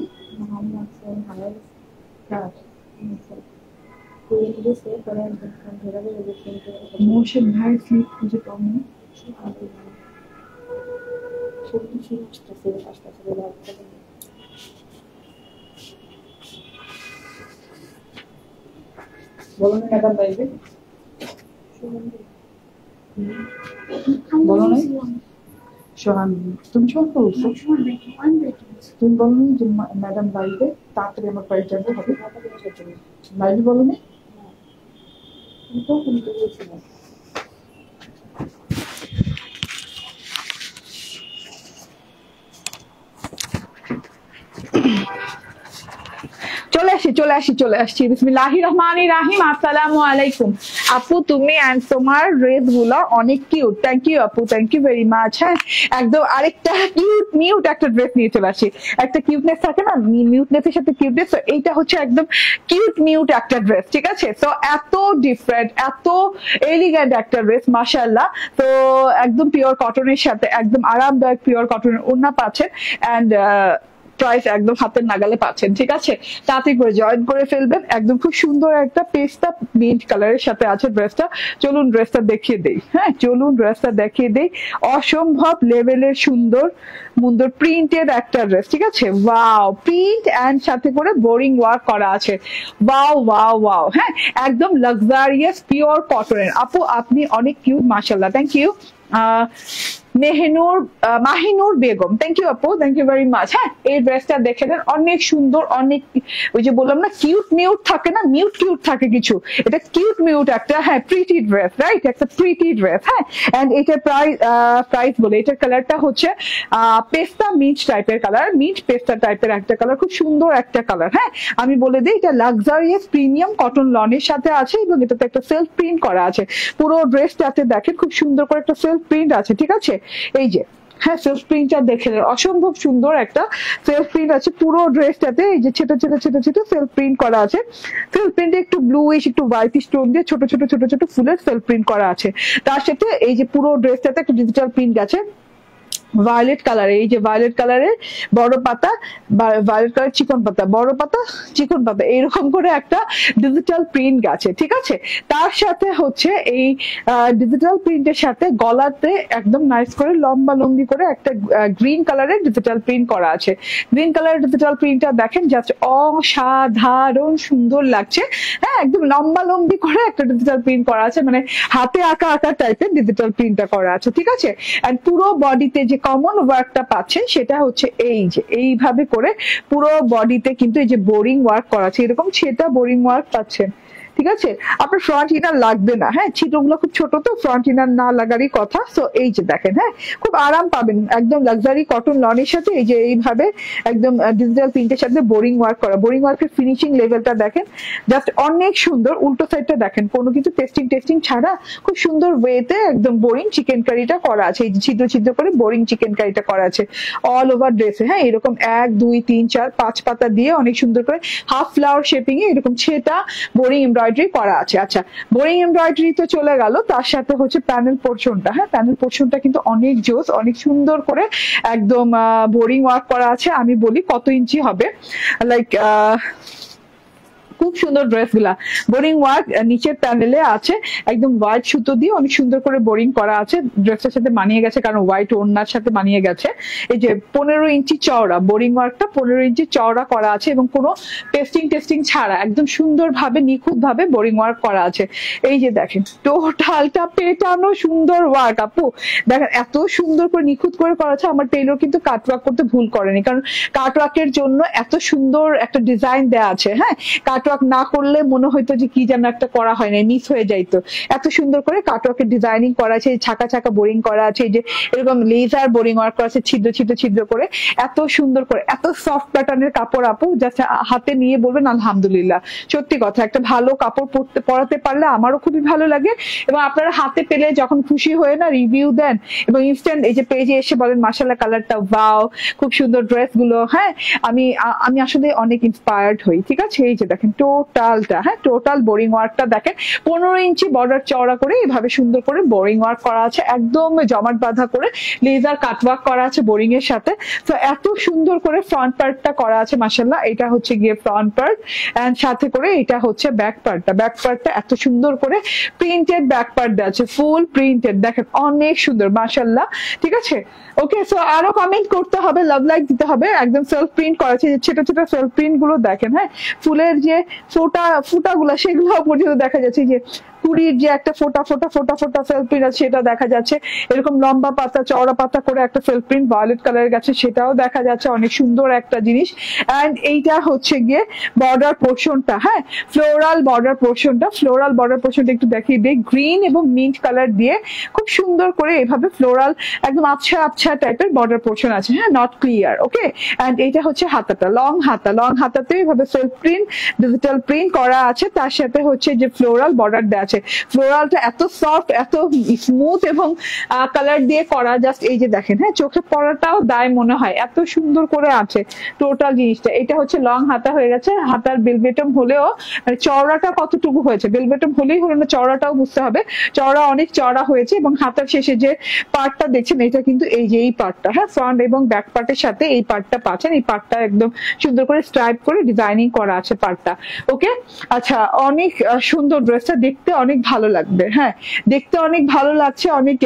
মোর্শেদ ভাইয়ের স্লিপ খুঁজে পাওনি? বলো না ম্যাডাম বাইবে, বলো না সোহান, তুমি সব বলছো, তুমি বলো না যে ম্যাডাম বাইবে, তাড়াতাড়ি আমার বাড়ি যাবো হবে, বাইবে বলো না। চলে আসছি বিসমিল্লাহির রহমানির রহিম। আসসালামু আলাইকুম আপু, তুমি এন্ড তোমার ড্রেস গুলো অনেক কিউট, থ্যাংক ইউ আপু, থ্যাংক ইউ ভেরি মাচ। হ্যাঁ একদম আরেকটা মিউট একটা ড্রেস নিয়ে চলে আসি, একটা কিউটনেস থাকে না, মিউটনেসের সাথে কিউটনেস, এইটা হচ্ছে একদম কিউট মিউট একটা ড্রেস, ঠিক আছে। তো এত ডিফারেন্ট, এত এলিগেন্ট একটা ড্রেস মাশাআল্লাহ। তো একদম পিওর কটনের সাথে একদম আরামদায়ক পিওর কটনের ওড়না পাচ্ছেন, এন্ড প্রাইস একদম হাতের নাগালে পাচ্ছেন, ঠিক আছে? তাতে করে জয়েন করে ফেলবেন। একদম খুব সুন্দর একটা পেস্তা মিন্ট কালারের সাথে আছে ড্রেসটা। চলুন ড্রেসটা দেখিয়ে দেই। হ্যাঁ, চলুন ড্রেসটা দেখিয়ে দেই। অসম্ভব লেভেলের সুন্দর সুন্দর প্রিন্টেড একটা ড্রেস, ঠিক আছে? ওয়াও, প্রিন্ট এন্ড সাথে করে বোরিং ওয়ার্ক করা আছে। Wow wow wow. হ্যাঁ, একদম লাক্সারিয়াস পিওর কটনের। আপু আপনি অনেক কিউট, মাশাআল্লাহ, thank you. Mahinur Begum, thank you আপু, থ্যাংক ইউ ভেরি মাচ। হ্যাঁ, এই ড্রেসটা দেখে নেন, অনেক সুন্দর, অনেক ওই যে বললাম না কিউট মিউট থাকে না, মিউট কিউট থাকে কিছু, এটা কিউট মিউট একটা, হ্যাঁ, প্রিটি ড্রেস, রাইট? একটা প্রিটি ড্রেস। হ্যাঁ, এন্ড এটা প্রাইস বলে এটার কালারটা হচ্ছে পেস্তা মিন্ট টাইপের কালার, মিন্ট পেস্তা টাইপের একটা কালার, খুব সুন্দর একটা কালার। হ্যাঁ, আমি বলে দিই এটা লাক্সারিয়াস প্রিমিয়াম কটন লনের সাথে আছে এবং এটাতে একটা সেলফ প্রিন্ট করা আছে। পুরো ড্রেসটাতে দেখেন খুব সুন্দর করে একটা সেলফ প্রিন্ট আছে, ঠিক আছে? এই যে, হ্যাঁ, সেলফ প্রিন্টটা দেখে অসম্ভব সুন্দর একটা সেলফ প্রিন্ট আছে পুরো ড্রেসটাতে। এই যে ছোট ছোট ছোট ছোট সেলফ প্রিন্ট করা আছে। সেলফ প্রিন্টে একটু ব্লুইশ একটু হোয়াইট স্টোন দিয়ে ছোট ছোট ছোট ছোট ফুলের সেলফ প্রিন্ট করা আছে। তার সাথে এই যে পুরো ড্রেসটাতে একটা ডিজিটাল প্রিন্ট আছে ভায়োলেট কালারে, এই যে ভায়োলেট কালারের বড় পাতা, ভায়োলেট কালার চিকন পাতা, বড় পাতা চিকন পাতা, এইরকম করে একটা ডিজিটাল প্রিন্ট আছে, ঠিক আছে? তার সাথে হচ্ছে এই ডিজিটাল প্রিন্টের সাথে গলাতে একদম নাইস করে লম্বা লম্বি করে একটা গ্রিন কালারের ডিজিটাল প্রিন্ট করা আছে। গ্রিন কালারের ডিজিটাল প্রিন্টটা দেখেন জাস্ট অসাধারণ সুন্দর লাগছে। হ্যাঁ, একদম লম্বা লম্বি করে একটা ডিজিটাল প্রিন্ট করা আছে, মানে হাতে আঁকা আঁকা টাইপের ডিজিটাল প্রিন্টটা করা আছে, ঠিক আছে? এন্ড পুরো বডিতে যে কমন ওয়ার্কটা পাচ্ছেন সেটা হচ্ছে এই যে এইভাবে করে পুরো বডিতে কিন্তু এই যে বোরিং ওয়ার্ক করা আছে, এরকম সেটা বোরিং ওয়ার্ক পাচ্ছেন, ঠিক আছে? আপনার ফ্রন্ট ইনার লাগবে না। হ্যাঁ, ছিটগুলো খুব ছোট তো ফ্রন্ট ইনার না লাগারই কথা। সো এই যে দেখেন, হ্যাঁ, খুব আরাম পাবেন একদম লাক্সারি কটন লনের সাথে এই যে এইভাবে একদম ডিজিটাল প্রিন্টের সাথে বোরিং ওয়ার্ক করা। বোরিং ওয়ার্কের ফিনিশিং লেভেলটা দেখেন, জাস্ট অনেক সুন্দর। উল্টো সাইডটা দেখেন, কোনো কিছু টেস্টিং ছাড়া খুব সুন্দর ওয়েতে একদম বোরিং চিকেন কারিটা করা আছে। এই যে ছিদ্র ছিদ্র করে বোরিং চিকেন কারিটা করা আছে অল ওভার ড্রেসে। হ্যাঁ, এরকম 1 2 3 4 5 পাতা দিয়ে অনেক সুন্দর করে হাফ ফ্লাওয়ার শেপিং এ এরকম ছেটা বোরিং এমব্রয়ডারি করা আছে। আচ্ছা, বোরিং এমব্রয়ডারি তো চলে গেল, তার সাথে হচ্ছে প্যানেল পোর্শনটা। হ্যাঁ, প্যানেল পোর্শনটা কিন্তু অনেক জোস, অনেক সুন্দর করে একদম বোরিং ওয়ার্ক করা আছে। আমি বলি কত ইঞ্চি হবে, লাইক খুব সুন্দর ড্রেস গুলা বোরিং ওয়ার্ক নিচের প্যানেলে আছে, একদম হোয়াইট সুতো দিয়ে অনেক সুন্দর করে বোরিং করা আছে। ড্রেসটার সাথে মানিয়ে গেছে কারণ হোয়াইট ওড়নার সাথে মানিয়ে গেছে। এই যে 15 ইঞ্চি চওড়া বোরিং ওয়ার্কটা 15 ইঞ্চি চওড়া করা আছে এবং কোনো টেস্টিং ছাড়া একদম সুন্দরভাবে নিখুঁত ভাবে বোরিং ওয়ার্ক করা আছে। এই যে দেখেন টোটালটা পেটানো সুন্দর ওয়ার্ক। আপু দেখেন এত সুন্দর করে নিখুঁত করে করা আছে। আমার টেইলর কিন্তু কাটওয়ার্ক করতে ভুল করেনি, কারণ কাটওয়ার্কের জন্য এত সুন্দর একটা ডিজাইন দেওয়া আছে। হ্যাঁ, কাটওয়ার্ক না করলে মনে হইতো যে কি যেন একটা করা হয় না, মিস হয়ে যাইতো। এত সুন্দর করে কাটওয়ার্কের ডিজাইনিং করা আছে, ছাকা ছাকা বোরিং করা আছে, এই যে এরকম লেজার বোরিং ওয়ার্ক করা আছে ছিদ্র ছিদ্র ছিদ্র করে, এত সুন্দর করে, এত সফট প্যাটার্নের কাপড়। আপু জাস্ট হাতে নিয়ে বলবেন আলহামদুলিল্লাহ। সত্যি কথা, একটা ভালো কাপড় পরাতে পারলে আমারও খুবই ভালো লাগে এবং আপনারা হাতে পেলে যখন খুশি হয়ে না রিভিউ দেন এবং ইনস্ট্যান্ট এই যে পেজে এসে বলেন মাশাআল্লাহ কালারটা ওয়াও, খুব সুন্দর ড্রেস গুলো। হ্যাঁ, আমি আসলে অনেক ইন্সপায়ার্ড হই, ঠিক আছে? এই যে দেখেন টোটালটা, হ্যাঁ, টোটাল বোরিং ওয়ার্কটা দেখেন 15 ইঞ্চি বর্ডার চওড়া করে এভাবে সুন্দর করে বোরিং ওয়ার্ক করা আছে, একদম জমাট বাঁধা করে লেজার কাটওয়ার্ক করা আছে বোরিং এর সাথে। তো এত সুন্দর করে ফ্রন্ট পার্টটা করা আছে মাশাআল্লাহ। এটা হচ্ছে গিয়ে ফ্রন্ট পার্ট এন্ড সাথে করে এটা হচ্ছে ব্যাক পার্টটা। ব্যাক পার্টটা এত সুন্দর করে প্রিন্টেড ব্যাক পার্ট দেওয়া আছে, ফুল প্রিন্টেড, দেখেন অনেক সুন্দর মাশাআল্লাহ, ঠিক আছে? ওকে, সো আরো কমেন্ট করতে হবে, লাভ লাইক দিতে হবে। একদম সেলফ প্রিন্ট করা আছে, ছোট ছোট সেলফ প্রিন্ট গুলো দেখেন। হ্যাঁ, ফুলের যে ফোঁটাগুলো সেগুলো পর্যন্ত দেখা যাচ্ছে, যে কুড়ির যে একটা ফোটা সেলফ প্রিন্ট আছে সেটা দেখা যাচ্ছে। এরকম লম্বা পাতা চওড়া পাতা করে একটা সেলফ প্রিন্ট ভায়োলেট কালারের গেছে, সেটাও দেখা যাচ্ছে, অনেক সুন্দর একটা জিনিস। এন্ড এইটা হচ্ছে গিয়ে বর্ডার পোর্শনটা। হ্যাঁ, ফ্লোরাল বর্ডার পোর্শনটা একটু দেখিয়ে দিই। গ্রিন এবং মিন্ট কালার দিয়ে খুব সুন্দর করে এভাবে ফ্লোরাল একদম আবছা টাইপের বর্ডার পোর্শন আছে। হ্যাঁ, নট ক্লিয়ার। ওকে, এন্ড এইটা হচ্ছে হাতাটা, লং হাতাতে এভাবে সেলফ প্রিন্ট ডিজিটাল প্রিন্ট করা আছে, তার সাথে হচ্ছে যে ফ্লোরাল বর্ডার দেওয়া আছে। আছে। ফ্লোরালটা এত সফট, এত স্মুথ এবং কালার দিয়ে করা, জাস্ট এই যে দেখেন, হ্যাঁ চোখে পড়াটাও দায় মনে হয়, এত সুন্দর করে আছে টোটাল জিনিসটা। এটা হচ্ছে লং হাতা হয়ে গেছে, হাতার বেলবেটম হলেও মানে চওড়াটা কতটুকু হয়েছে, বেলবেটম হলেই হলো না, চওড়াটাও বুঝতে হবে, চওড়া অনেক চওড়া হয়েছে। এবং হাতার শেষে যে পার্টটা দেখছেন এটা কিন্তু এই যে এই পার্টটা, হ্যাঁ ফ্রন্ট এবং ব্যাক পার্টের সাথে এই পার্টটা পাচ্ছেন, এই পার্টটা একদম সুন্দর করে স্ট্রাইপ করে ডিজাইনিং করা আছে পার্টটা। ওকে, আচ্ছা অনেক সুন্দর ড্রেসটা, দেখতে অনেক ভালো লাগবে, হ্যাঁ দেখতে অনেক ভালো লাগছে, অনেক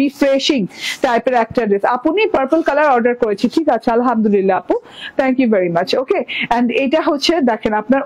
রিফ্রেশিং টাইপের একটা ড্রেস। আপনি পার্পল কালার অর্ডার করেছি, ঠিক আছে আলহামদুলিল্লাহ আপু, thank you very much. Okay, and এটা হচ্ছে দেখেন আপনার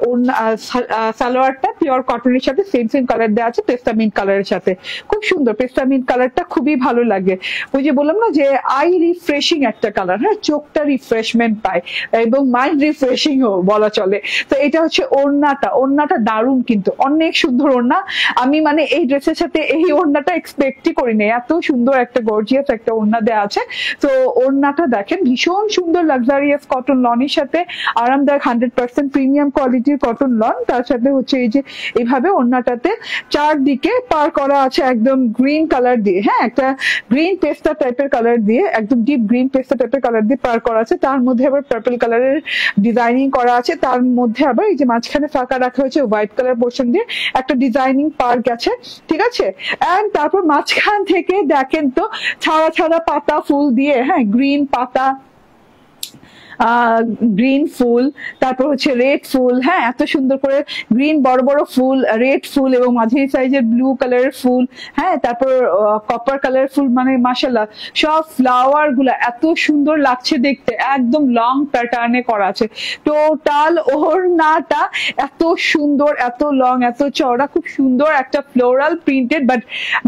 সালোয়ারটা পিওর কটনের সাথে সেম সেম কালার দেওয়া আছে, পেস্তা মিন্ট কালারের সাথে, খুব সুন্দর পেস্তা মিন্ট কালারটা, খুবই ভালো লাগে। ওই যে বললাম না যে আই রিফ্রেশিং একটা কালার, হ্যাঁ চোখটা রিফ্রেশমেন্ট পায় এবং মাইন্ড রিফ্রেশিং বলা চলে। তো এটা হচ্ছে ওড়নাটা, ওড়নাটা দারুণ কিন্তু অনেক সুন্দর ওড়না। আমি মানে এই ড্রেসের সাথে এই ওড়নাটা এক্সপেক্টই করিনি, এত সুন্দর একটা গর্জিয়াস একটা ওড়না দেওয়া আছে। তো ওড়নাটা দেখেন ভীষণ সুন্দর লাক্সারিয়াস কটন লনের সাথে আরামদায়ক 100% প্রিমিয়াম কোয়ালিটির কটন লন, তার সাথে হচ্ছে এই যে এইভাবে ওড়নাটাতে চারদিকে পার করা আছে একদম গ্রিন কালার দিয়ে, হ্যাঁ একটা গ্রিন পেস্তা টাইপের কালার দিয়ে, একদম ডিপ গ্রিন পেস্তা টাইপের কালার দিয়ে পার করা আছে, তার মধ্যে আবার পার্পল কালারের ডিজাইনিং করা আছে, তার মধ্যে আবার এই যে মাঝখানে ফাঁকা রাখা হয়েছে হোয়াইট কালার পোর্শন দিয়ে একটা ডিজাইনিং পার্ক আছে, ঠিক আছে। এন্ড তারপর মাঝখান থেকে দেখেন তো ছাড়া ছাড়া পাতা ফুল দিয়ে, হ্যাঁ গ্রিন পাতা, গ্রিন ফুল, তারপর হচ্ছে রেড ফুল, হ্যাঁ এত সুন্দর করে গ্রিন বড় বড় ফুল, রেড ফুল এবং মাঝারি সাইজের ব্লু কালারের ফুল, হ্যাঁ তারপর কপার কালারের ফুল, মানে মাশাআল্লাহ সব ফ্লাওয়ার গুলা এত সুন্দর লাগছে দেখতে, একদম লং প্যাটার্নে করা আছে। টোটাল ওড়নাটা এত সুন্দর, এত লং, এত চওড়া, খুব সুন্দর একটা floral printed, but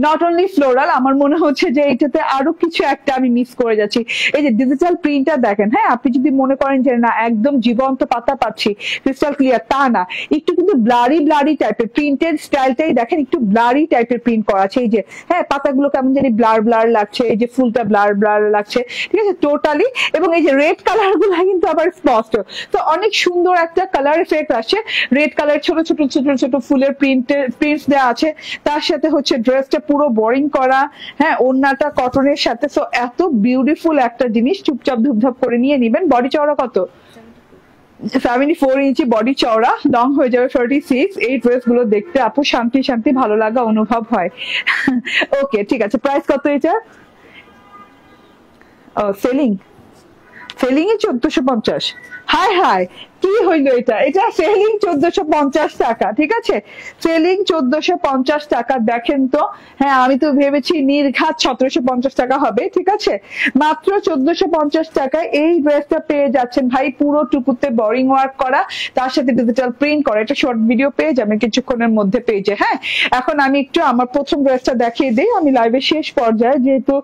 not only floral, আমার মনে হচ্ছে যে এটাতে আরো কিছু একটা আমি মিস করে যাচ্ছি। এই যে ডিজিটাল প্রিন্টটা দেখেন, হ্যাঁ আপনি যদি মনে করেন যে না একদম জীবন্ত পাতা পাচ্ছি ক্রিস্টাল ক্লিয়ার, তা না, একটু কিন্তু ব্লারি ব্লারি টাইপের প্রিন্টেড স্টাইলটাই দেখেন, একটু ব্লারি টাইপের প্রিন্ট করা আছে। এই যে হ্যাঁ পাতাগুলো কেমন জানি ব্লার ব্লার লাগছে, এই যে ফুলটা ব্লার ব্লার লাগছে, ঠিক আছে টোটালি। এবং এই যে রেড কালার গুলো কিন্তু আবার স্পষ্ট, তো অনেক সুন্দর একটা কালার এফেক্ট আসছে। রেড কালার ছোট ছোট ছোট ছোট ফুলের প্রিন্টস দেওয়া আছে, তার সাথে হচ্ছে ড্রেসটা পুরো বোরিং করা, হ্যাঁ ওড়নাটা কটনের সাথে, তো এত বিউটিফুল একটা জিনিস, চুপচাপ ধুপধাপ করে নিয়ে নিবেন। বডি চওড়া কত? 74 ইঞ্চি বডি চওড়া, লং হয়ে যাবে 46। এই ড্রেস গুলো দেখতে আপু শান্তি শান্তি ভালো লাগা অনুভব হয়। ওকে ঠিক আছে, প্রাইস কত এটা? সেলিং সেলিং এ 1450। হাই হাই কি হইলো এটা, এটা সেলিং 1450 টাকা, ঠিক আছে সেলিং 1450 টাকা। দেখেন তো, হ্যাঁ আমি তো ভেবেছি নির্ঘাত 1750 টাকা হবে, ঠিক আছে মাত্র 1450 টাকায় এই ড্রেসটা পেয়ে যাচ্ছেন ভাই, পুরো টুকুতে বোরিং ওয়ার্ক করা, তার সাথে ডিজিটাল প্রিন্ট করা। এটা শর্ট ভিডিও পেয়ে যাবেন কিছুক্ষণের মধ্যে পেজে। হ্যাঁ এখন আমি একটু আমার প্রথম ড্রেসটা দেখিয়ে দিই, আমি লাইভের শেষ পর্যায়ে যেহেতু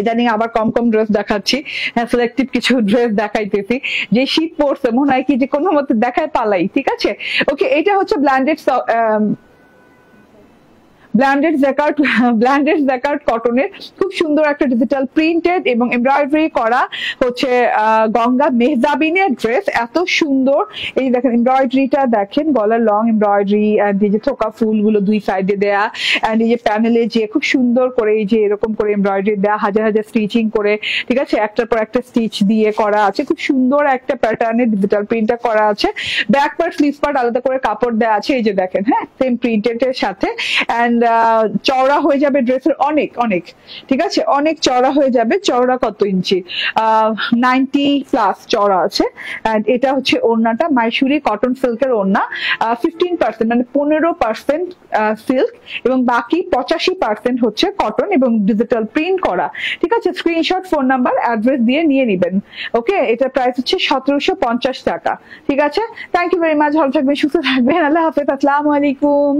ইদানিং আবার কম কম ড্রেস দেখাচ্ছি, হ্যাঁ সিলেক্টিভ কিছু ড্রেস দেখাইতেছি, যে শীত পড়ছে মনে হয় কি যে কোনো মতে দেখায় পালাই, ঠিক আছে। ওকে এটা হচ্ছে ব্ল্যান্ডেড জ্যাকার্ড কটনের খুব সুন্দর একটা ডিজিটাল প্রিন্টেড এবং এমব্রয়ডারি করা হচ্ছে গঙ্গা মেহজাবিনের ড্রেস, এত সুন্দর। এই দেখেন এমব্রয়ডারিটা দেখেন, গলার লং এমব্রয়ডারি, এন্ড এই যে থোকা ফুলগুলো দুই সাইডে দেয়া, এন্ড এই যে প্যানেলে যে খুব সুন্দর করে এই যে এরকম করে এমব্রয়ডারি দেয়া, হাজার হাজার স্টিচিং করে, ঠিক আছে একটার পর একটা স্টিচ দিয়ে করা আছে, খুব সুন্দর একটা প্যাটার্নে ডিজিটাল প্রিন্টটা করা আছে। ব্যাক পার্ট স্লিভ পার্ট আলাদা করে কাপড় দেওয়া আছে, এই যে দেখেন হ্যাঁ সেম প্রিন্টেড এর সাথে। এন্ড চওড়া হয়ে যাবে ড্রেসের অনেক অনেক, ঠিক আছে অনেক চওড়া হয়ে যাবে। চওড়া কত ইঞ্চি? 90+ চওড়া আছে। এন্ড এটা হচ্ছে ওড়নাটা মাইসুরি কটন সিল্কের ওড়না, 15% মানে 15% সিল্ক এবং বাকি 85% হচ্ছে কটন এবং ডিজিটাল প্রিন্ট করা, ঠিক আছে। স্ক্রিনশট, ফোন নাম্বার, অ্যাড্রেস দিয়ে নিয়ে নিবেন। ওকে এটা প্রাইস হচ্ছে 1750 টাকা, ঠিক আছে। থ্যাংক ইউ ভেরি মাচ, ভালো থাকবেন, সুস্থ থাকবেন, আল্লাহ হাফেজ, আসসালামু আলাইকুম।